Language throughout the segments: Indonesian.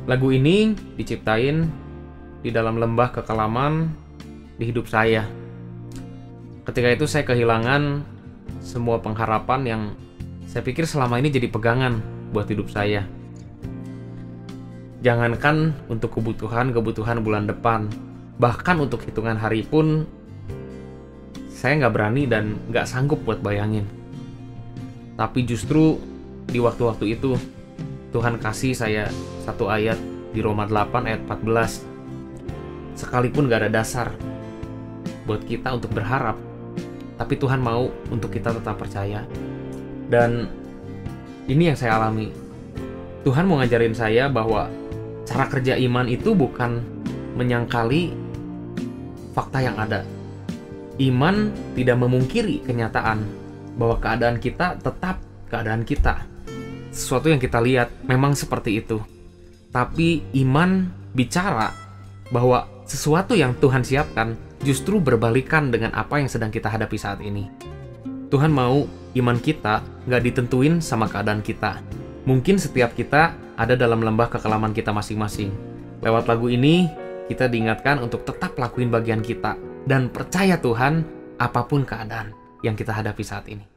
Lagu ini diciptain di dalam lembah kekelaman di hidup saya. Ketika itu saya kehilangan semua pengharapan yang saya pikir selama ini jadi pegangan buat hidup saya. Jangankan untuk kebutuhan bulan depan, bahkan untuk hitungan hari pun saya nggak berani dan nggak sanggup buat bayangin. Tapi justru di waktu-waktu itu Tuhan kasih saya satu ayat di Roma 8 ayat 14. Sekalipun gak ada dasar buat kita untuk berharap, tapi Tuhan mau untuk kita tetap percaya. Dan ini yang saya alami. Tuhan mau ngajarin saya bahwa cara kerja iman itu bukan menyangkali fakta yang ada. Iman tidak memungkiri kenyataan bahwa keadaan kita tetap keadaan kita. Sesuatu yang kita lihat memang seperti itu. Tapi iman bicara bahwa sesuatu yang Tuhan siapkan justru berbalikan dengan apa yang sedang kita hadapi saat ini. Tuhan mau iman kita gak ditentuin sama keadaan kita. Mungkin setiap kita ada dalam lembah kekelaman kita masing-masing. Lewat lagu ini, kita diingatkan untuk tetap lakuin bagian kita dan percaya Tuhan apapun keadaan yang kita hadapi saat ini.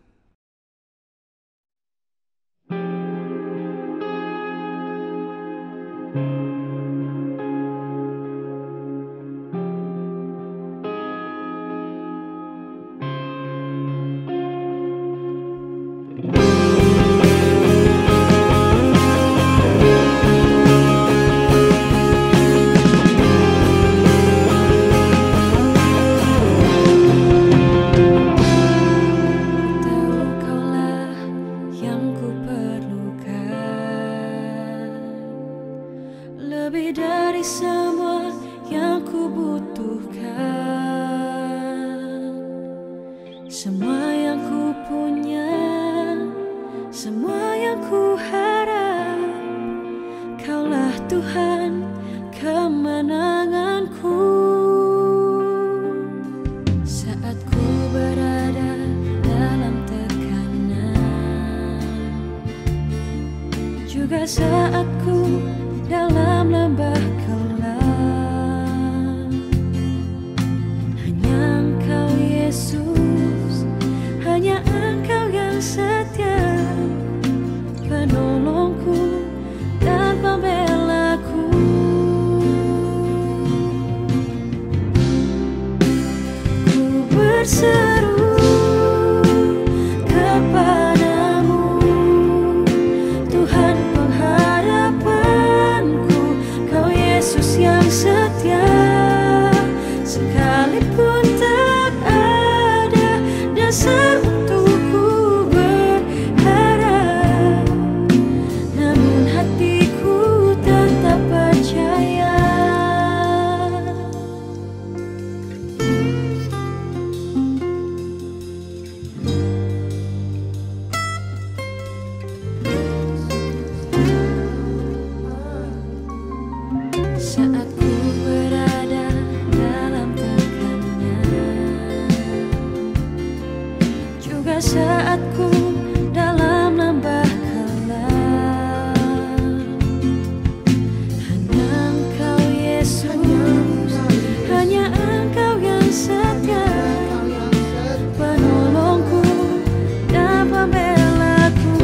Lebih dari semua yang ku butuhkan, semua yang ku punya, semua yang ku harap. Kaulah Tuhan kemenanganku. Saat ku berada dalam tekanan, juga saat ku dalam lembah kelam, hanya Engkau Yesus, hanya Engkau yang setia, penolongku dan pembelaku. Ku berseru kepadamu, Tuhan pengharapanku, Kau Yesus yang setia. Sekalipun tak ada dasar untuk ku berharap, namun hatiku tetap percaya. Saat ku berada dalam tekanan, juga saat ku dalam lembah kelam, hanya Engkau Yesus, hanya Engkau yang setia, penolongku dan pembelaku.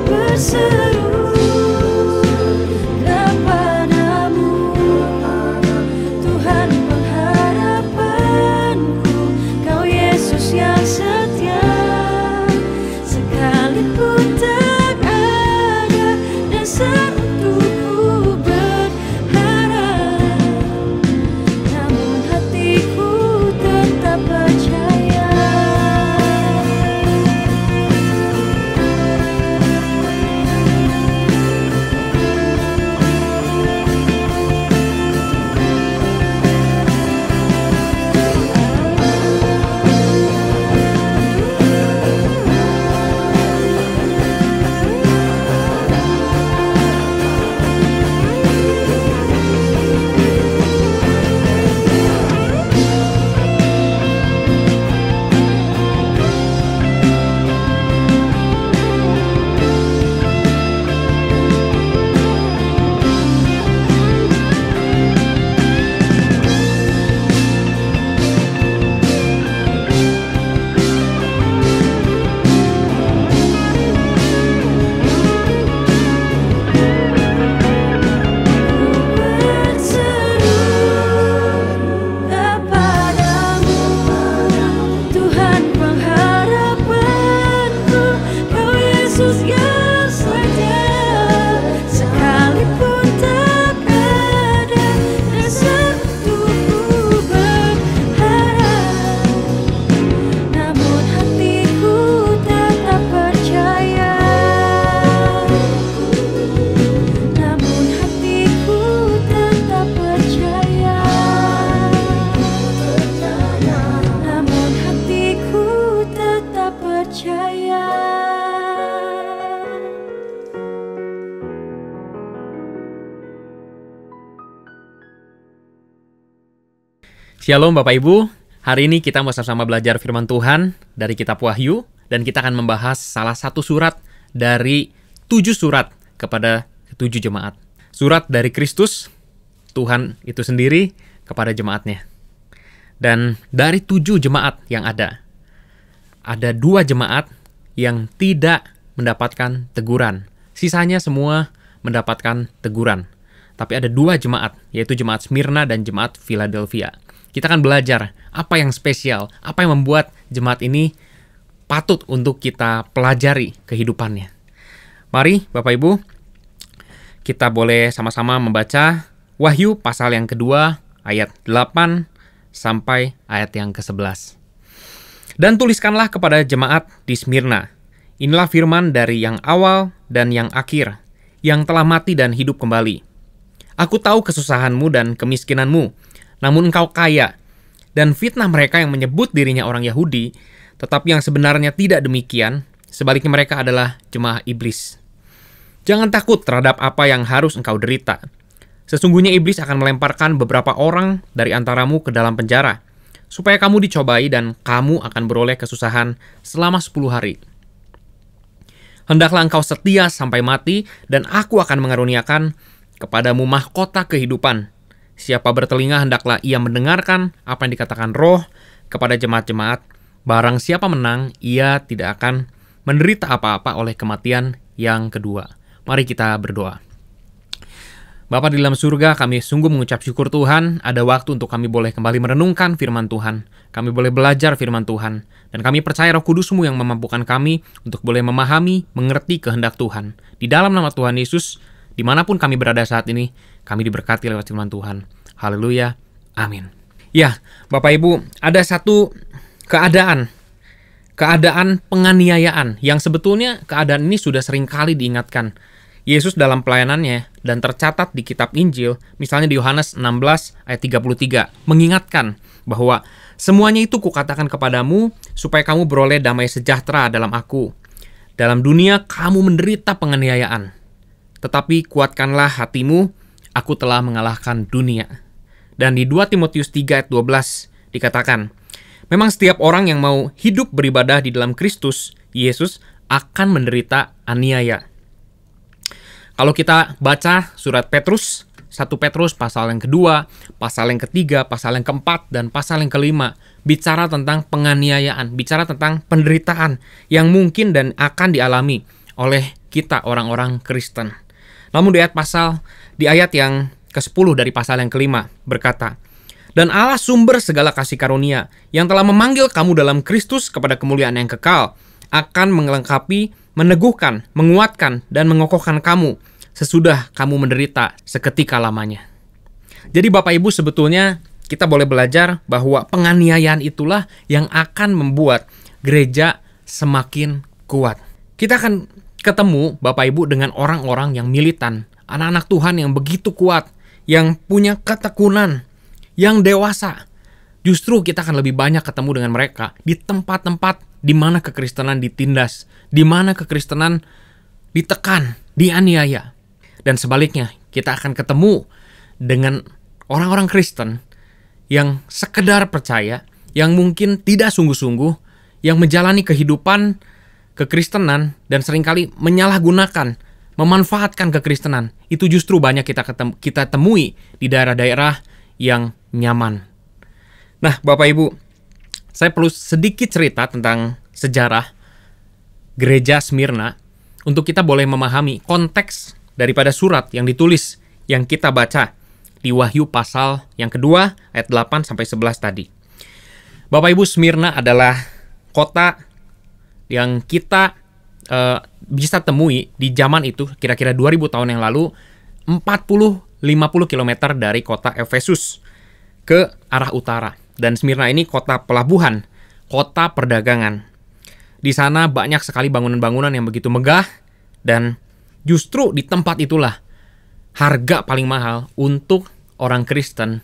Berseru kepadamu, Tuhan pengharapanku, Kau Yesus yang setia. Sekalipun tak ada dasar untuk ku berharap, namun hatiku tetap percaya. Shalom Bapak Ibu, hari ini kita mau sama-sama belajar firman Tuhan dari kitab Wahyu, dan kita akan membahas salah satu surat dari 7 surat kepada 7 jemaat. Surat dari Kristus, Tuhan itu sendiri, kepada jemaatnya. Dan dari 7 jemaat yang ada 2 jemaat yang tidak mendapatkan teguran. Sisanya semua mendapatkan teguran. Tapi ada 2 jemaat, yaitu jemaat Smyrna dan jemaat Philadelphia. Kita akan belajar apa yang spesial, apa yang membuat jemaat ini patut untuk kita pelajari kehidupannya. Mari Bapak Ibu, kita boleh sama-sama membaca Wahyu pasal yang kedua, ayat 8 sampai ayat yang ke-11. Dan tuliskanlah kepada jemaat di Smyrna, inilah firman dari yang awal dan yang akhir, yang telah mati dan hidup kembali. Aku tahu kesusahanmu dan kemiskinanmu, namun engkau kaya, dan fitnah mereka yang menyebut dirinya orang Yahudi, tetapi yang sebenarnya tidak demikian, sebaliknya mereka adalah jemaah iblis. Jangan takut terhadap apa yang harus engkau derita. Sesungguhnya iblis akan melemparkan beberapa orang dari antaramu ke dalam penjara, supaya kamu dicobai dan kamu akan beroleh kesusahan selama 10 hari. Hendaklah engkau setia sampai mati, dan aku akan mengaruniakan kepadamu mahkota kehidupan. Siapa bertelinga hendaklah ia mendengarkan apa yang dikatakan Roh kepada jemaat-jemaat. Barang siapa menang, ia tidak akan menderita apa-apa oleh kematian yang kedua. Mari kita berdoa. Bapa di dalam surga, kami sungguh mengucap syukur Tuhan, ada waktu untuk kami boleh kembali merenungkan firman Tuhan. Kami boleh belajar firman Tuhan. Dan kami percaya Roh Kudus-Mu yang memampukan kami untuk boleh memahami, mengerti kehendak Tuhan. Di dalam nama Tuhan Yesus, dimanapun kami berada saat ini, kami diberkati lewat firman Tuhan. Haleluya. Amin. Ya, Bapak Ibu, ada satu keadaan penganiayaan yang sebetulnya keadaan ini sudah sering kali diingatkan Yesus dalam pelayanannya dan tercatat di kitab Injil, misalnya di Yohanes 16 ayat 33, mengingatkan bahwa semuanya itu kukatakan kepadamu supaya kamu beroleh damai sejahtera dalam aku. Dalam dunia kamu menderita penganiayaan, tetapi kuatkanlah hatimu, aku telah mengalahkan dunia. Dan di 2 Timotius 3 ayat 12 dikatakan, memang setiap orang yang mau hidup beribadah di dalam Kristus Yesus akan menderita aniaya. Kalau kita baca surat Petrus, 1 Petrus pasal yang kedua, pasal yang ketiga, pasal yang keempat, dan pasal yang kelima, bicara tentang penganiayaan, bicara tentang penderitaan yang mungkin dan akan dialami oleh kita orang-orang Kristen. Namun di ayat yang ke-10 dari pasal yang kelima berkata, dan Allah sumber segala kasih karunia yang telah memanggil kamu dalam Kristus kepada kemuliaan yang kekal, akan melengkapi, meneguhkan, menguatkan, dan mengokohkan kamu sesudah kamu menderita seketika lamanya. Jadi Bapak Ibu, sebetulnya kita boleh belajar bahwa penganiayaan itulah yang akan membuat gereja semakin kuat. Kita akan ketemu Bapak Ibu dengan orang-orang yang militan, anak-anak Tuhan yang begitu kuat, yang punya ketekunan, yang dewasa. Justru kita akan lebih banyak ketemu dengan mereka di tempat-tempat di mana kekristenan ditindas, di mana kekristenan ditekan, dianiaya. Dan sebaliknya, kita akan ketemu dengan orang-orang Kristen yang sekedar percaya, yang mungkin tidak sungguh-sungguh, yang menjalani kehidupan kekristenan dan seringkali menyalahgunakan, memanfaatkan kekristenan. Itu justru banyak kita temui di daerah-daerah yang nyaman. Nah, Bapak Ibu, saya perlu sedikit cerita tentang sejarah gereja Smyrna untuk kita boleh memahami konteks daripada surat yang ditulis yang kita baca di Wahyu pasal yang kedua ayat 8 sampai 11 tadi. Bapak Ibu, Smyrna adalah kota yang kita bisa temui di zaman itu, kira-kira 2000 tahun yang lalu, 40-50 km dari kota Efesus ke arah utara. Dan Smyrna ini kota pelabuhan, kota perdagangan. Di sana banyak sekali bangunan-bangunan yang begitu megah, dan justru di tempat itulah harga paling mahal untuk orang Kristen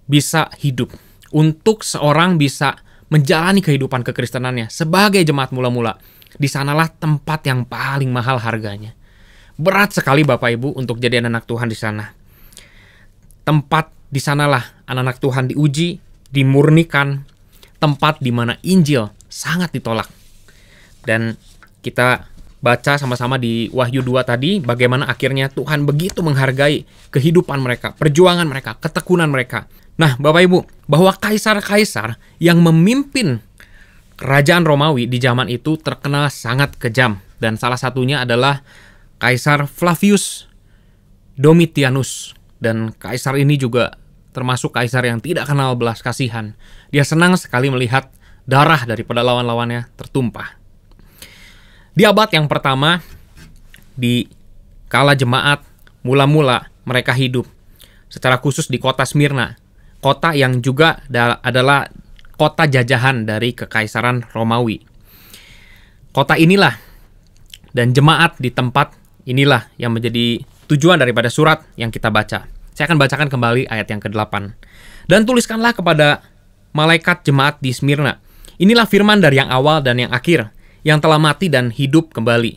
bisa hidup. Untuk seorang bisa menjalani kehidupan kekristenannya sebagai jemaat mula-mula. Di sanalah tempat yang paling mahal harganya. Berat sekali Bapak Ibu untuk jadi anak Tuhan di sana. Tempat di sanalah anak-anak Tuhan diuji, dimurnikan, tempat di mana Injil sangat ditolak. Dan kita baca sama-sama di Wahyu 2 tadi, bagaimana akhirnya Tuhan begitu menghargai kehidupan mereka, perjuangan mereka, ketekunan mereka. Nah, Bapak Ibu, bahwa kaisar-kaisar yang memimpin kerajaan Romawi di zaman itu terkenal sangat kejam. Dan salah satunya adalah Kaisar Flavius Domitianus. Dan kaisar ini juga termasuk kaisar yang tidak kenal belas kasihan. Dia senang sekali melihat darah daripada lawan-lawannya tertumpah. Di abad yang pertama, di kala jemaat mula-mula mereka hidup, secara khusus di kota Smyrna, kota yang juga adalah kota jajahan dari Kekaisaran Romawi. Kota inilah dan jemaat di tempat inilah yang menjadi tujuan daripada surat yang kita baca. Saya akan bacakan kembali ayat yang ke-8. Dan tuliskanlah kepada malaikat jemaat di Smyrna. Inilah firman dari yang awal dan yang akhir, yang telah mati dan hidup kembali.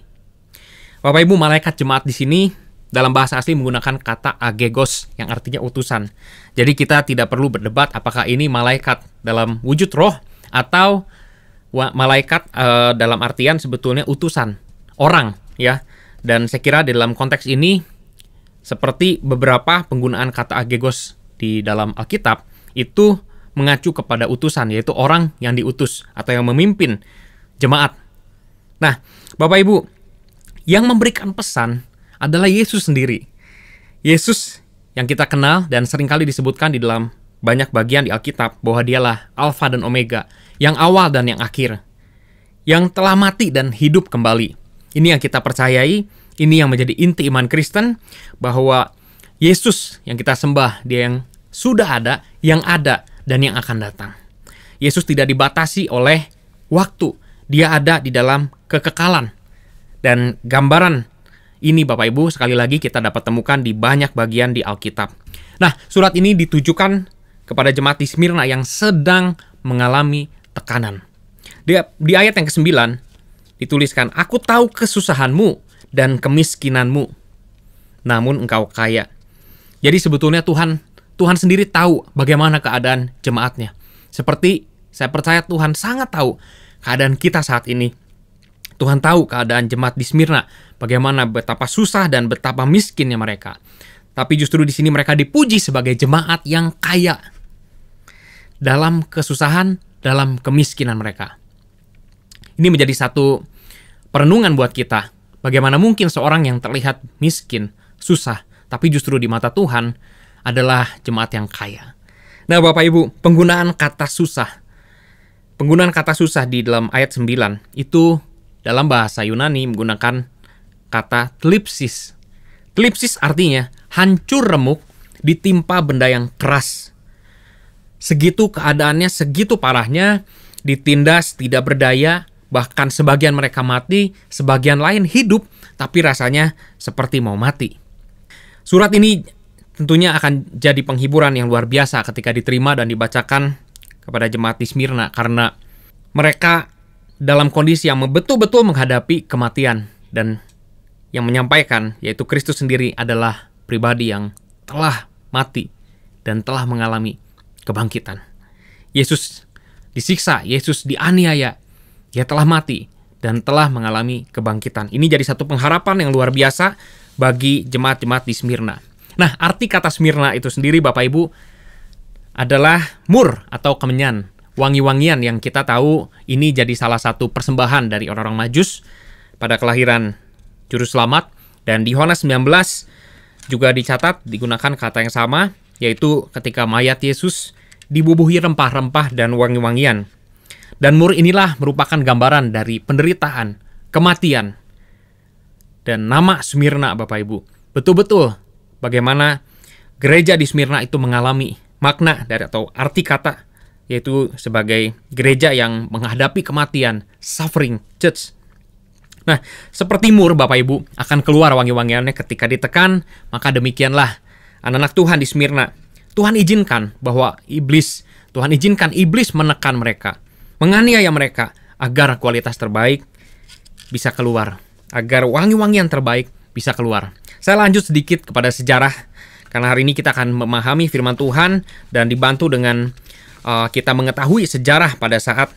Bapak Ibu, malaikat jemaat di sini dalam bahasa asli menggunakan kata agegos yang artinya utusan. Jadi kita tidak perlu berdebat apakah ini malaikat dalam wujud roh atau malaikat dalam artian sebetulnya utusan orang, ya. Dan saya kira dalam konteks ini seperti beberapa penggunaan kata agegos di dalam Alkitab itu mengacu kepada utusan, yaitu orang yang diutus atau yang memimpin jemaat. Nah, Bapak Ibu, yang memberikan pesan adalah Yesus sendiri. Yesus yang kita kenal dan seringkali disebutkan di dalam banyak bagian di Alkitab bahwa dialah Alfa dan Omega, yang awal dan yang akhir, yang telah mati dan hidup kembali. Ini yang kita percayai, ini yang menjadi inti iman Kristen, bahwa Yesus yang kita sembah, dia yang sudah ada, dan yang akan datang. Yesus tidak dibatasi oleh waktu, dia ada di dalam kekekalan. Dan gambaran ini Bapak Ibu sekali lagi kita dapat temukan di banyak bagian di Alkitab. Nah, surat ini ditujukan kepada jemaat di Smyrna yang sedang mengalami tekanan. Di ayat yang ke-9 dituliskan, "Aku tahu kesusahanmu dan kemiskinanmu, namun engkau kaya." Jadi sebetulnya Tuhan sendiri tahu bagaimana keadaan jemaatnya. Seperti saya percaya Tuhan sangat tahu keadaan kita saat ini. Tuhan tahu keadaan jemaat di Smyrna, bagaimana betapa susah dan betapa miskinnya mereka. Tapi justru di sini mereka dipuji sebagai jemaat yang kaya dalam kesusahan, dalam kemiskinan mereka. Ini menjadi satu perenungan buat kita. Bagaimana mungkin seorang yang terlihat miskin, susah, tapi justru di mata Tuhan adalah jemaat yang kaya. Nah, Bapak Ibu, penggunaan kata susah di dalam ayat 9 itu dalam bahasa Yunani menggunakan kata thlipsis. Thlipsis artinya hancur remuk, ditimpa benda yang keras. Segitu keadaannya, segitu parahnya, ditindas, tidak berdaya, bahkan sebagian mereka mati, sebagian lain hidup, tapi rasanya seperti mau mati. Surat ini tentunya akan jadi penghiburan yang luar biasa ketika diterima dan dibacakan kepada jemaat di Smyrna, karena mereka dalam kondisi yang betul-betul menghadapi kematian, dan yang menyampaikan, yaitu Kristus sendiri, adalah pribadi yang telah mati dan telah mengalami kebangkitan. Yesus disiksa, Yesus dianiaya, dia telah mati dan telah mengalami kebangkitan. Ini jadi satu pengharapan yang luar biasa bagi jemaat-jemaat di Smyrna. Nah, arti kata Smyrna itu sendiri, Bapak Ibu, adalah mur atau kemenyan, wangi-wangian yang kita tahu ini jadi salah satu persembahan dari orang-orang Majus pada kelahiran Juru Selamat. Dan di Yohanes 19 juga dicatat digunakan kata yang sama, yaitu ketika mayat Yesus dibubuhi rempah-rempah dan wangi-wangian. Dan mur inilah merupakan gambaran dari penderitaan, kematian. Dan nama Smyrna, Bapak Ibu, betul-betul bagaimana gereja di Smyrna itu mengalami makna dari atau arti kata, yaitu sebagai gereja yang menghadapi kematian, suffering church. Nah, seperti mur, Bapak Ibu, akan keluar wangi-wangiannya ketika ditekan, maka demikianlah anak-anak Tuhan di Smyrna. Tuhan izinkan Tuhan izinkan iblis menekan mereka, menganiaya mereka, agar kualitas terbaik bisa keluar, agar wangi-wangian terbaik bisa keluar. Saya lanjut sedikit kepada sejarah, karena hari ini kita akan memahami firman Tuhan dan dibantu dengan kita mengetahui sejarah pada saat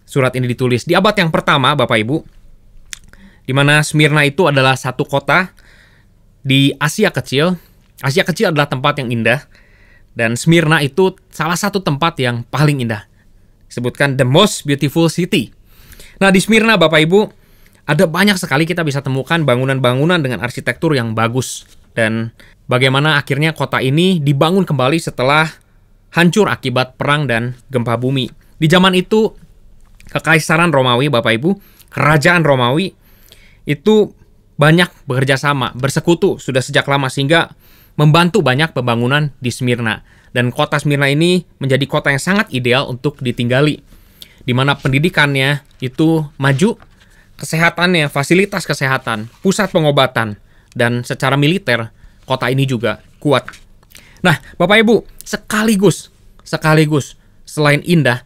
surat ini ditulis. Di abad yang pertama, Bapak Ibu, di mana Smyrna itu adalah satu kota di Asia Kecil. Asia Kecil adalah tempat yang indah, dan Smyrna itu salah satu tempat yang paling indah. Disebutkan the most beautiful city. Nah, di Smyrna, Bapak Ibu, ada banyak sekali kita bisa temukan bangunan-bangunan dengan arsitektur yang bagus. Dan bagaimana akhirnya kota ini dibangun kembali setelah hancur akibat perang dan gempa bumi. Di zaman itu, Kekaisaran Romawi, Bapak Ibu, kerajaan Romawi, itu banyak bekerja sama, bersekutu sudah sejak lama sehingga membantu banyak pembangunan di Smyrna. Dan kota Smyrna ini menjadi kota yang sangat ideal untuk ditinggali, di mana pendidikannya itu maju, kesehatannya, fasilitas kesehatan, pusat pengobatan, dan secara militer, kota ini juga kuat. Nah, Bapak Ibu, sekaligus selain indah,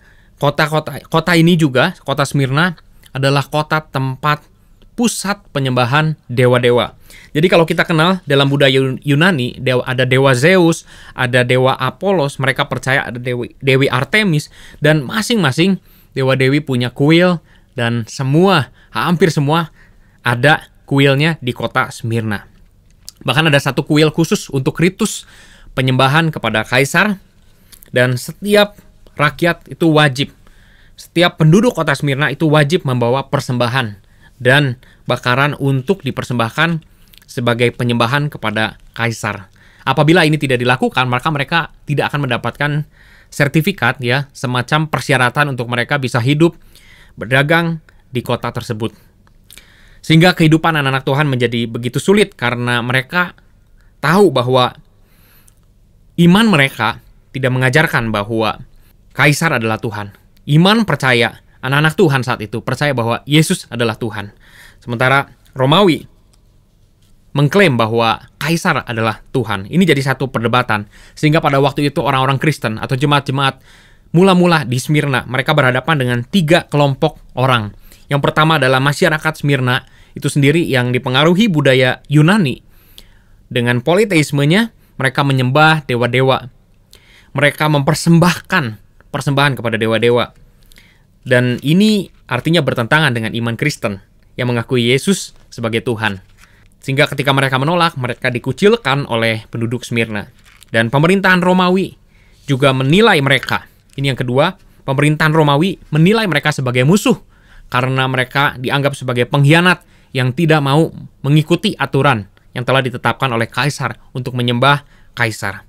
kota ini juga, kota Smyrna adalah kota tempat pusat penyembahan dewa-dewa. Jadi kalau kita kenal dalam budaya Yunani, ada dewa Zeus, ada dewa Apollos, mereka percaya ada dewi Artemis, dan masing-masing dewa-dewi punya kuil, dan hampir semua ada kuilnya di kota Smyrna. Bahkan ada satu kuil khusus untuk ritus penyembahan kepada kaisar, dan setiap rakyat itu wajib, setiap penduduk kota Smyrna itu wajib membawa persembahan dan bakaran untuk dipersembahkan sebagai penyembahan kepada kaisar. Apabila ini tidak dilakukan, maka mereka tidak akan mendapatkan sertifikat, ya, semacam persyaratan untuk mereka bisa hidup, berdagang di kota tersebut. Sehingga kehidupan anak-anak Tuhan menjadi begitu sulit karena mereka tahu bahwa iman mereka tidak mengajarkan bahwa kaisar adalah Tuhan. Iman percaya, anak-anak Tuhan saat itu percaya bahwa Yesus adalah Tuhan. Sementara Romawi mengklaim bahwa kaisar adalah Tuhan. Ini jadi satu perdebatan. Sehingga pada waktu itu orang-orang Kristen atau jemaat-jemaat mula-mula di Smyrna, mereka berhadapan dengan 3 kelompok orang. Yang pertama adalah masyarakat Smyrna itu sendiri yang dipengaruhi budaya Yunani. Dengan politeismenya, mereka menyembah dewa-dewa. Mereka mempersembahkan persembahan kepada dewa-dewa. Dan ini artinya bertentangan dengan iman Kristen yang mengakui Yesus sebagai Tuhan. Sehingga ketika mereka menolak, mereka dikucilkan oleh penduduk Smyrna. Dan pemerintahan Romawi juga menilai mereka. Ini yang kedua, pemerintahan Romawi menilai mereka sebagai musuh karena mereka dianggap sebagai pengkhianat yang tidak mau mengikuti aturan yang telah ditetapkan oleh kaisar untuk menyembah kaisar.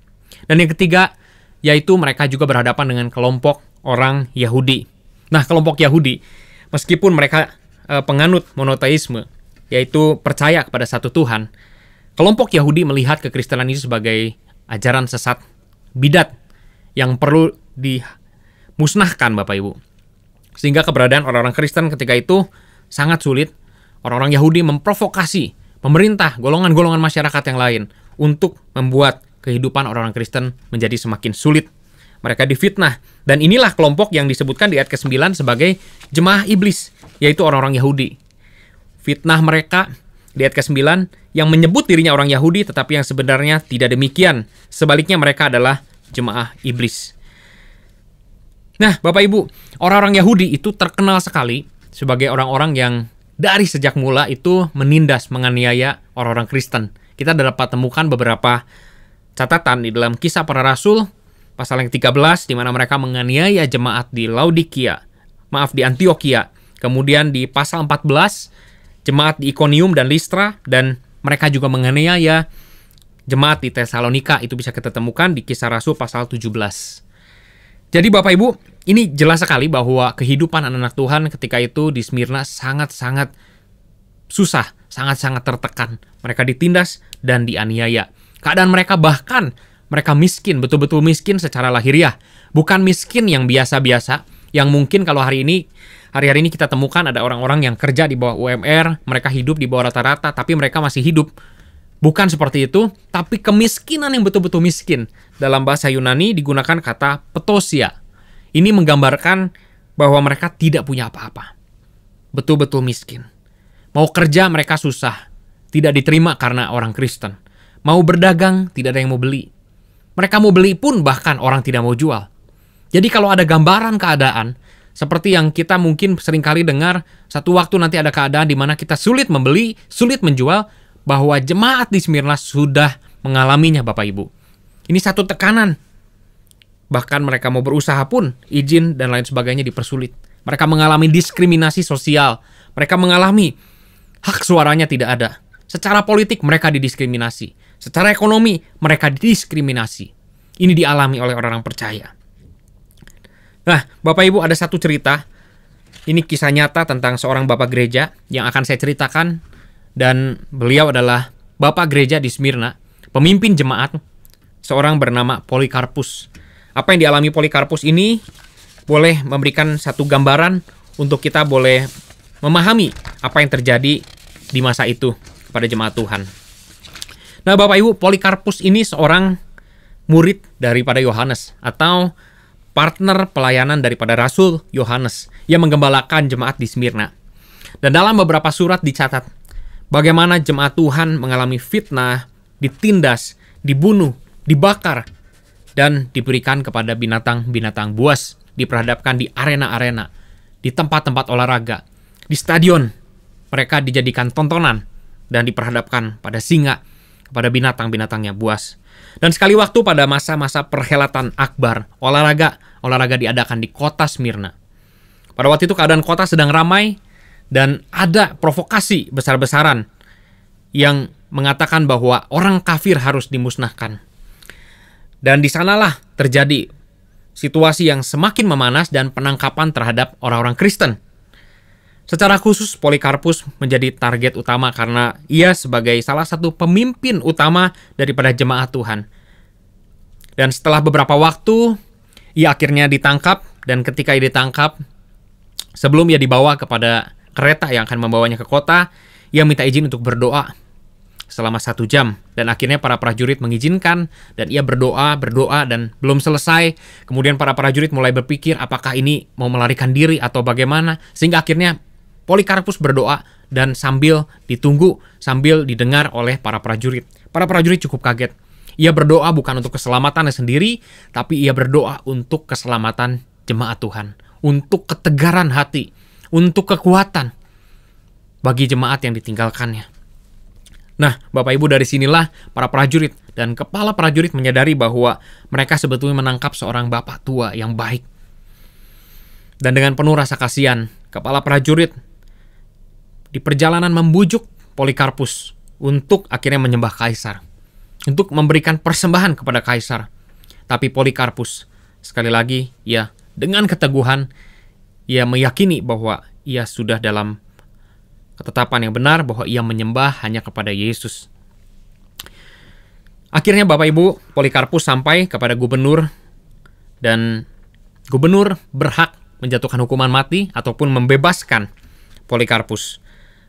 Dan yang ketiga, yaitu mereka juga berhadapan dengan kelompok orang Yahudi. Nah, kelompok Yahudi, meskipun mereka penganut monoteisme, yaitu percaya kepada satu Tuhan, kelompok Yahudi melihat kekristenan ini sebagai ajaran sesat, bidat, yang perlu dimusnahkan, Bapak Ibu. Sehingga keberadaan orang-orang Kristen ketika itu sangat sulit. Orang-orang Yahudi memprovokasi pemerintah, golongan-golongan masyarakat yang lain untuk membuat kehidupan orang-orang Kristen menjadi semakin sulit. Mereka difitnah. Dan inilah kelompok yang disebutkan di ayat ke-9 sebagai jemaah iblis, yaitu orang-orang Yahudi. Fitnah mereka di ayat ke-9 yang menyebut dirinya orang Yahudi, tetapi yang sebenarnya tidak demikian. Sebaliknya mereka adalah jemaah iblis. Nah, Bapak Ibu, orang-orang Yahudi itu terkenal sekali sebagai orang-orang yang dari sejak mula itu menindas, menganiaya orang-orang Kristen. Kita dapat temukan beberapa catatan di dalam Kisah Para Rasul pasal yang 13, di mana mereka menganiaya jemaat di di Antioquia. Kemudian di pasal 14, jemaat di Iconium dan Listra, dan mereka juga menganiaya jemaat di Tesalonika. Itu bisa kita temukan di Kisah Rasul pasal 17. Jadi Bapak Ibu, ini jelas sekali bahwa kehidupan anak-anak Tuhan ketika itu di Smyrna sangat-sangat susah, sangat-sangat tertekan. Mereka ditindas dan dianiaya. Keadaan mereka bahkan mereka miskin, betul-betul miskin secara lahiriah. Bukan miskin yang biasa-biasa, yang mungkin kalau hari-hari ini kita temukan ada orang-orang yang kerja di bawah UMR, mereka hidup di bawah rata-rata, tapi mereka masih hidup. Bukan seperti itu, tapi kemiskinan yang betul-betul miskin. Dalam bahasa Yunani digunakan kata petosia. Ini menggambarkan bahwa mereka tidak punya apa-apa. Betul-betul miskin. Mau kerja mereka susah. Tidak diterima karena orang Kristen. Mau berdagang tidak ada yang mau beli. Mereka mau beli pun bahkan orang tidak mau jual. Jadi kalau ada gambaran keadaan, seperti yang kita mungkin seringkali dengar, satu waktu nanti ada keadaan di mana kita sulit membeli, sulit menjual, bahwa jemaat di Smyrna sudah mengalaminya Bapak Ibu. Ini satu tekanan. Bahkan mereka mau berusaha pun, izin dan lain sebagainya dipersulit. Mereka mengalami diskriminasi sosial. Mereka mengalami hak suaranya tidak ada. Secara politik mereka didiskriminasi. Secara ekonomi mereka didiskriminasi. Ini dialami oleh orang-orang percaya. Nah, Bapak Ibu, ada satu cerita. Ini kisah nyata tentang seorang bapak gereja yang akan saya ceritakan. Dan beliau adalah bapak gereja di Smyrna, pemimpin jemaat, seorang bernama Polikarpus. Apa yang dialami Polikarpus ini boleh memberikan satu gambaran untuk kita boleh memahami apa yang terjadi di masa itu pada jemaat Tuhan. Nah, Bapak Ibu, Polikarpus ini seorang murid daripada Yohanes atau partner pelayanan daripada Rasul Yohanes yang menggembalakan jemaat di Smyrna. Dan dalam beberapa surat dicatat bagaimana jemaat Tuhan mengalami fitnah, ditindas, dibunuh, dibakar, dan diberikan kepada binatang-binatang buas, diperhadapkan di arena-arena, di tempat-tempat olahraga, di stadion. Mereka dijadikan tontonan dan diperhadapkan pada singa, kepada binatang-binatangnya buas. Dan sekali waktu pada masa-masa perhelatan akbar, olahraga diadakan di kota Smyrna. Pada waktu itu keadaan kota sedang ramai dan ada provokasi besar-besaran yang mengatakan bahwa orang kafir harus dimusnahkan. Dan di sanalah terjadi situasi yang semakin memanas dan penangkapan terhadap orang-orang Kristen. Secara khusus Polikarpus menjadi target utama karena ia sebagai salah satu pemimpin utama daripada jemaat Tuhan. Dan setelah beberapa waktu, ia akhirnya ditangkap, dan ketika ia ditangkap, sebelum ia dibawa kepada kereta yang akan membawanya ke kota, ia minta izin untuk berdoa selama 1 jam. Dan akhirnya para prajurit mengizinkan, dan ia berdoa, dan belum selesai. Kemudian para prajurit mulai berpikir apakah ini mau melarikan diri atau bagaimana. Sehingga akhirnya Polikarpus berdoa dan sambil ditunggu, sambil didengar oleh para prajurit. Para prajurit cukup kaget. Ia berdoa bukan untuk keselamatannya sendiri, tapi ia berdoa untuk keselamatan jemaat Tuhan. Untuk ketegaran hati, untuk kekuatan bagi jemaat yang ditinggalkannya. Nah, Bapak Ibu, dari sinilah para prajurit dan kepala prajurit menyadari bahwa mereka sebetulnya menangkap seorang bapak tua yang baik. Dan dengan penuh rasa kasihan, kepala prajurit di perjalanan membujuk Polikarpus untuk akhirnya menyembah kaisar, untuk memberikan persembahan kepada kaisar. Tapi Polikarpus, sekali lagi, ya dengan keteguhan, ia meyakini bahwa ia sudah dalam ketetapan yang benar, bahwa ia menyembah hanya kepada Yesus. Akhirnya Bapak Ibu, Polikarpus sampai kepada gubernur, dan gubernur berhak menjatuhkan hukuman mati ataupun membebaskan Polikarpus.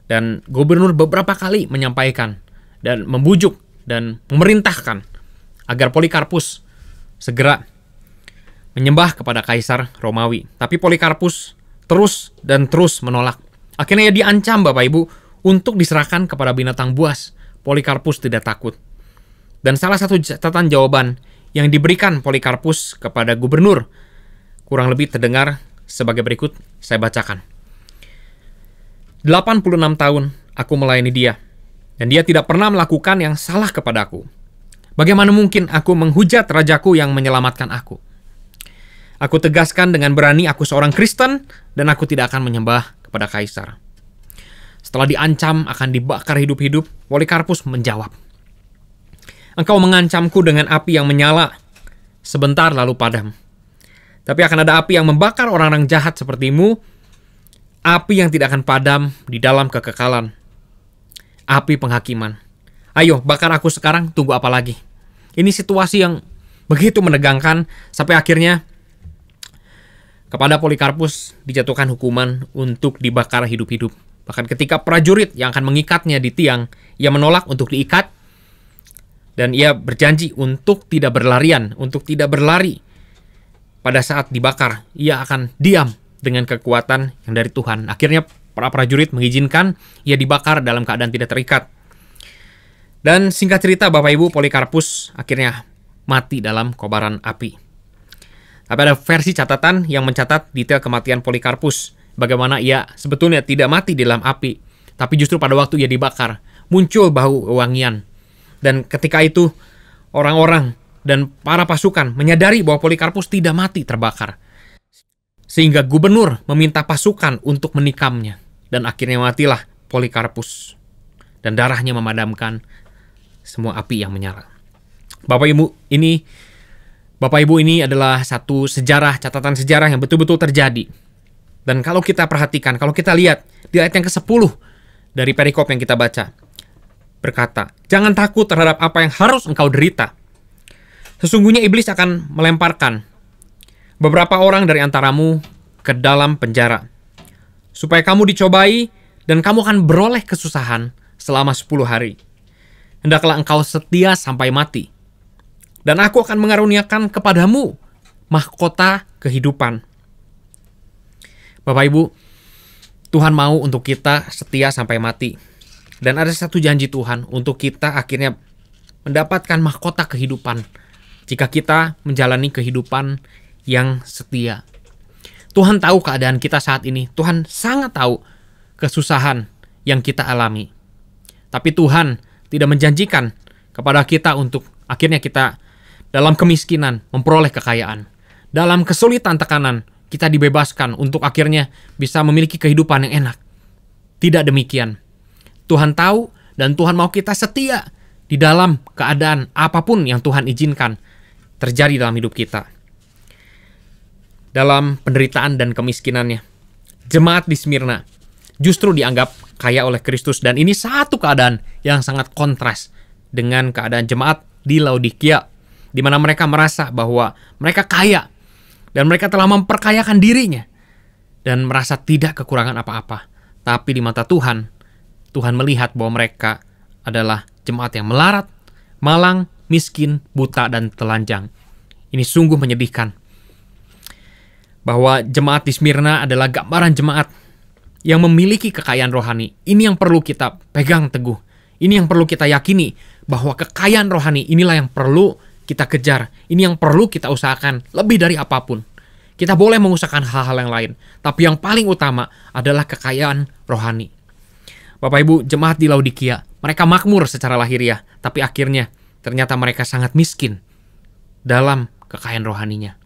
Dan gubernur beberapa kali menyampaikan dan membujuk dan memerintahkan agar Polikarpus segera menyembah kepada kaisar Romawi. Tapi Polikarpus terus dan terus menolak. Akhirnya ia diancam Bapak Ibu untuk diserahkan kepada binatang buas. Polikarpus tidak takut. Dan salah satu catatan jawaban yang diberikan Polikarpus kepada gubernur kurang lebih terdengar sebagai berikut, saya bacakan. 86 tahun aku melayani dia, dan dia tidak pernah melakukan yang salah kepadaku. Bagaimana mungkin aku menghujat rajaku yang menyelamatkan aku? Aku tegaskan dengan berani aku seorang Kristen, dan aku tidak akan menyembah kepada kaisar. Setelah diancam akan dibakar hidup-hidup, Polikarpus menjawab, engkau mengancamku dengan api yang menyala, sebentar lalu padam. Tapi akan ada api yang membakar orang-orang jahat sepertimu, api yang tidak akan padam di dalam kekekalan. Api penghakiman. Ayo, bakar aku sekarang, tunggu apa lagi? Ini situasi yang begitu menegangkan, sampai akhirnya kepada Polikarpus dijatuhkan hukuman untuk dibakar hidup-hidup. Bahkan ketika prajurit yang akan mengikatnya di tiang, ia menolak untuk diikat, dan ia berjanji untuk tidak berlarian, untuk tidak berlari. Pada saat dibakar, ia akan diam dengan kekuatan yang dari Tuhan. Akhirnya para prajurit mengizinkan ia dibakar dalam keadaan tidak terikat. Dan singkat cerita Bapak Ibu, Polikarpus akhirnya mati dalam kobaran api. Tapi ada versi catatan yang mencatat detail kematian Polikarpus. Bagaimana ia sebetulnya tidak mati di dalam api, tapi justru pada waktu ia dibakar, muncul bau wangian. Dan ketika itu, orang-orang dan para pasukan menyadari bahwa Polikarpus tidak mati terbakar. Sehingga gubernur meminta pasukan untuk menikamnya. Dan akhirnya matilah Polikarpus. Dan darahnya memadamkan semua api yang menyala. Bapak Ibu, ini adalah satu sejarah, catatan sejarah yang betul-betul terjadi. Dan kalau kita perhatikan, kalau kita lihat di ayat yang ke-10 dari perikop yang kita baca, berkata, "Jangan takut terhadap apa yang harus engkau derita. Sesungguhnya iblis akan melemparkan beberapa orang dari antaramu ke dalam penjara, supaya kamu dicobai dan kamu akan beroleh kesusahan selama 10 hari. Hendaklah engkau setia sampai mati. Dan aku akan mengaruniakan kepadamu mahkota kehidupan." Bapak Ibu, Tuhan mau untuk kita setia sampai mati. Dan ada satu janji Tuhan untuk kita akhirnya mendapatkan mahkota kehidupan jika kita menjalani kehidupan yang setia. Tuhan tahu keadaan kita saat ini. Tuhan sangat tahu kesusahan yang kita alami. Tapi Tuhan tidak menjanjikan kepada kita untuk akhirnya kita dalam kemiskinan memperoleh kekayaan. Dalam kesulitan tekanan kita dibebaskan untuk akhirnya bisa memiliki kehidupan yang enak. Tidak demikian. Tuhan tahu dan Tuhan mau kita setia di dalam keadaan apapun yang Tuhan izinkan terjadi dalam hidup kita. Dalam penderitaan dan kemiskinannya, jemaat di Smyrna justru dianggap kaya oleh Kristus, dan ini satu keadaan yang sangat kontras dengan keadaan jemaat di Laodikia, di mana mereka merasa bahwa mereka kaya dan mereka telah memperkayakan dirinya dan merasa tidak kekurangan apa-apa. Tapi di mata Tuhan, Tuhan melihat bahwa mereka adalah jemaat yang melarat, malang, miskin, buta, dan telanjang. Ini sungguh menyedihkan. Bahwa jemaat di Smyrna adalah gambaran jemaat yang memiliki kekayaan rohani. Ini yang perlu kita pegang teguh. Ini yang perlu kita yakini, bahwa kekayaan rohani inilah yang perlu kita kejar. Ini yang perlu kita usahakan lebih dari apapun. Kita boleh mengusahakan hal-hal yang lain, tapi yang paling utama adalah kekayaan rohani. Bapak Ibu, jemaat di Laodikia, mereka makmur secara lahiriah, tapi akhirnya ternyata mereka sangat miskin dalam kekayaan rohaninya.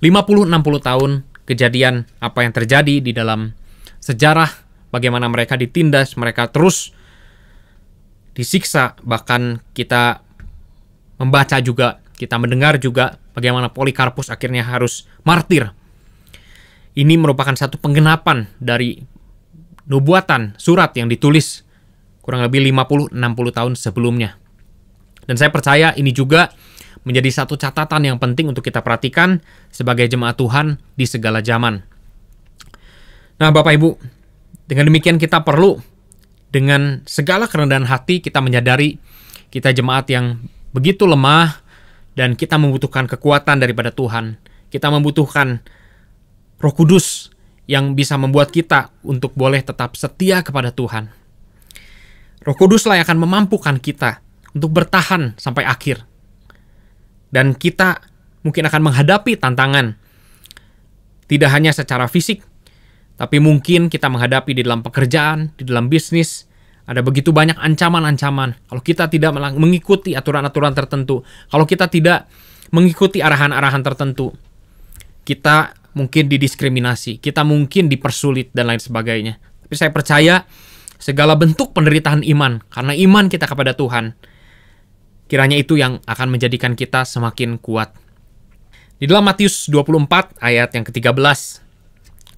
50-60 tahun kejadian apa yang terjadi di dalam sejarah, bagaimana mereka ditindas, mereka terus disiksa, bahkan kita membaca juga, kita mendengar juga bagaimana Polikarpus akhirnya harus martir. Ini merupakan satu penggenapan dari nubuatan surat yang ditulis kurang lebih 50-60 tahun sebelumnya. Dan saya percaya ini juga menjadi satu catatan yang penting untuk kita perhatikan sebagai jemaat Tuhan di segala zaman. Nah, Bapak Ibu, dengan demikian kita perlu dengan segala kerendahan hati kita menyadari kita jemaat yang begitu lemah dan kita membutuhkan kekuatan daripada Tuhan. Kita membutuhkan Roh Kudus yang bisa membuat kita untuk boleh tetap setia kepada Tuhan. Roh Kuduslah yang akan memampukan kita untuk bertahan sampai akhir. Dan kita mungkin akan menghadapi tantangan tidak hanya secara fisik, tapi mungkin kita menghadapi di dalam pekerjaan, di dalam bisnis. Ada begitu banyak ancaman-ancaman. Kalau kita tidak mengikuti aturan-aturan tertentu, kalau kita tidak mengikuti arahan-arahan tertentu, kita mungkin didiskriminasi, kita mungkin dipersulit, dan lain sebagainya. Tapi saya percaya segala bentuk penderitaan iman, karena iman kita kepada Tuhan, kiranya itu yang akan menjadikan kita semakin kuat. Di dalam Matius 24 ayat yang ke-13,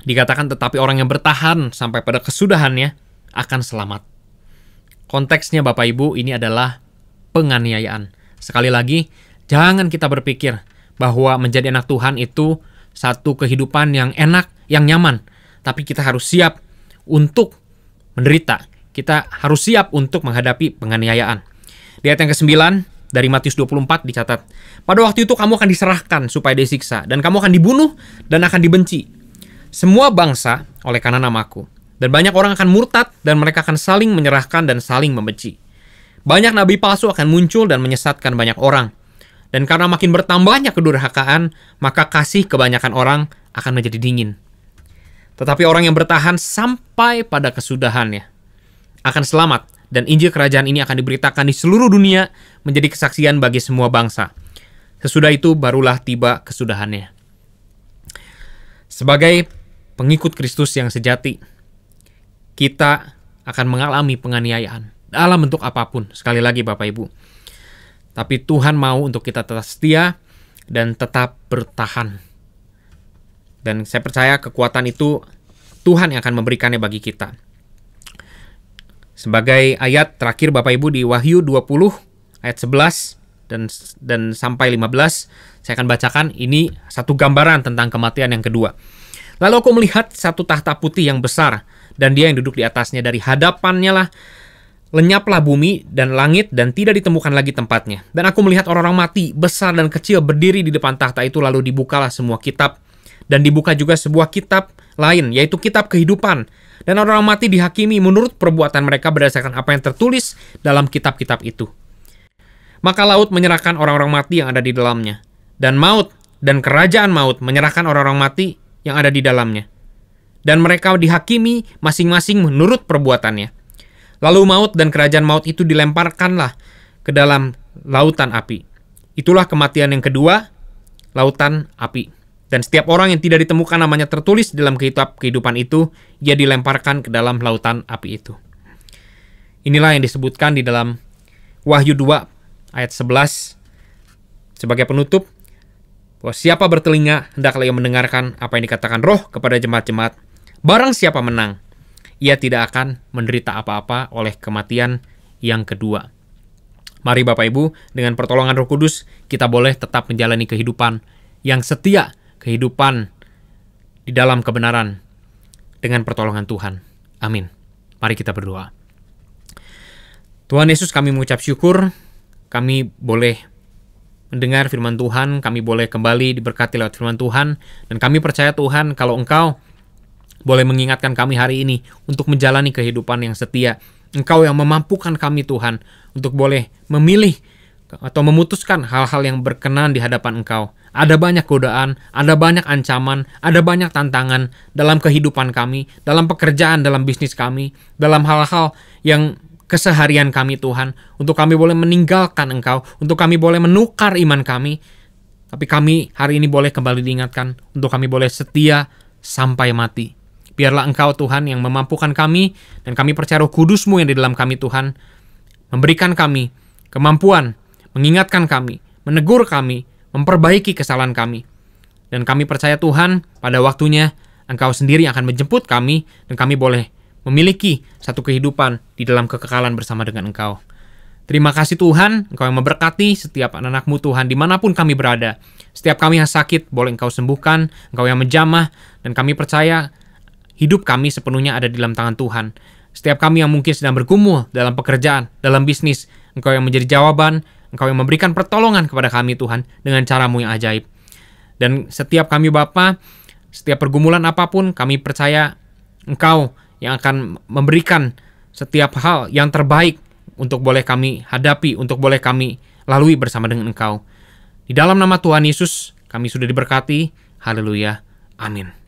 dikatakan, tetapi orang yang bertahan sampai pada kesudahannya akan selamat. Konteksnya Bapak Ibu, ini adalah penganiayaan. Sekali lagi, jangan kita berpikir bahwa menjadi anak Tuhan itu satu kehidupan yang enak, yang nyaman. Tapi kita harus siap untuk menderita. Kita harus siap untuk menghadapi penganiayaan. Di ayat yang ke-9 dari Matius 24 dicatat, pada waktu itu kamu akan diserahkan supaya disiksa, dan kamu akan dibunuh dan akan dibenci semua bangsa oleh karena namaku. Dan banyak orang akan murtad dan mereka akan saling menyerahkan dan saling membenci. Banyak nabi palsu akan muncul dan menyesatkan banyak orang. Dan karena makin bertambahnya kedurhakaan, maka kasih kebanyakan orang akan menjadi dingin. Tetapi orang yang bertahan sampai pada kesudahannya akan selamat, dan Injil Kerajaan ini akan diberitakan di seluruh dunia menjadi kesaksian bagi semua bangsa. Sesudah itu barulah tiba kesudahannya. Sebagai pengikut Kristus yang sejati, kita akan mengalami penganiayaan dalam bentuk apapun. Sekali lagi Bapak Ibu. Tapi Tuhan mau untuk kita tetap setia dan tetap bertahan. Dan saya percaya kekuatan itu Tuhan yang akan memberikannya bagi kita. Sebagai ayat terakhir Bapak Ibu di Wahyu 20 ayat 11 dan sampai 15, saya akan bacakan ini satu gambaran tentang kematian yang kedua. Lalu aku melihat satu tahta putih yang besar, dan dia yang duduk di atasnya. Dari hadapannya lah lenyaplah bumi dan langit, dan tidak ditemukan lagi tempatnya. Dan aku melihat orang-orang mati, besar dan kecil, berdiri di depan tahta itu. Lalu dibukalah semua kitab, dan dibuka juga sebuah kitab lain, yaitu kitab kehidupan. Dan orang-orang mati dihakimi menurut perbuatan mereka berdasarkan apa yang tertulis dalam kitab-kitab itu. Maka laut menyerahkan orang-orang mati yang ada di dalamnya, dan maut dan kerajaan maut menyerahkan orang-orang mati yang ada di dalamnya. Dan mereka dihakimi masing-masing menurut perbuatannya. Lalu maut dan kerajaan maut itu dilemparkanlah ke dalam lautan api. Itulah kematian yang kedua, lautan api. Dan setiap orang yang tidak ditemukan namanya tertulis dalam kitab kehidupan itu, ia dilemparkan ke dalam lautan api itu. Inilah yang disebutkan di dalam Wahyu 2 ayat 11 sebagai penutup, bahwa siapa bertelinga hendaklah ia mendengarkan apa yang dikatakan Roh kepada jemaat-jemaat. Barang siapa menang, ia tidak akan menderita apa-apa oleh kematian yang kedua. Mari Bapak Ibu, dengan pertolongan Roh Kudus, kita boleh tetap menjalani kehidupan yang setia, kehidupan di dalam kebenaran dengan pertolongan Tuhan. Amin. Mari kita berdoa. Tuhan Yesus, kami mengucap syukur, kami boleh mendengar firman Tuhan, kami boleh kembali diberkati lewat firman Tuhan, dan kami percaya Tuhan, kalau Engkau boleh mengingatkan kami hari ini untuk menjalani kehidupan yang setia. Engkau yang memampukan kami Tuhan untuk boleh memilih atau memutuskan hal-hal yang berkenan di hadapan Engkau. Ada banyak godaan, ada banyak ancaman, ada banyak tantangan dalam kehidupan kami, dalam pekerjaan, dalam bisnis kami, dalam hal-hal yang keseharian kami Tuhan, untuk kami boleh meninggalkan Engkau, untuk kami boleh menukar iman kami, tapi kami hari ini boleh kembali diingatkan, untuk kami boleh setia sampai mati. Biarlah Engkau Tuhan yang memampukan kami, dan kami percaya Roh Kudus-Mu yang di dalam kami Tuhan, memberikan kami kemampuan, mengingatkan kami, menegur kami, memperbaiki kesalahan kami. Dan kami percaya Tuhan, pada waktunya Engkau sendiri akan menjemput kami, dan kami boleh memiliki satu kehidupan di dalam kekekalan bersama dengan Engkau. Terima kasih Tuhan, Engkau yang memberkati setiap anak-anak-Mu Tuhan, dimanapun kami berada. Setiap kami yang sakit, boleh Engkau sembuhkan, Engkau yang menjamah, dan kami percaya hidup kami sepenuhnya ada di dalam tangan Tuhan. Setiap kami yang mungkin sedang bergumul dalam pekerjaan, dalam bisnis, Engkau yang menjadi jawaban, Engkau yang memberikan pertolongan kepada kami Tuhan, dengan cara-Mu yang ajaib. Dan setiap kami Bapa, setiap pergumulan apapun, kami percaya Engkau yang akan memberikan setiap hal yang terbaik untuk boleh kami hadapi, untuk boleh kami lalui bersama dengan Engkau. Di dalam nama Tuhan Yesus, kami sudah diberkati. Haleluya. Amin.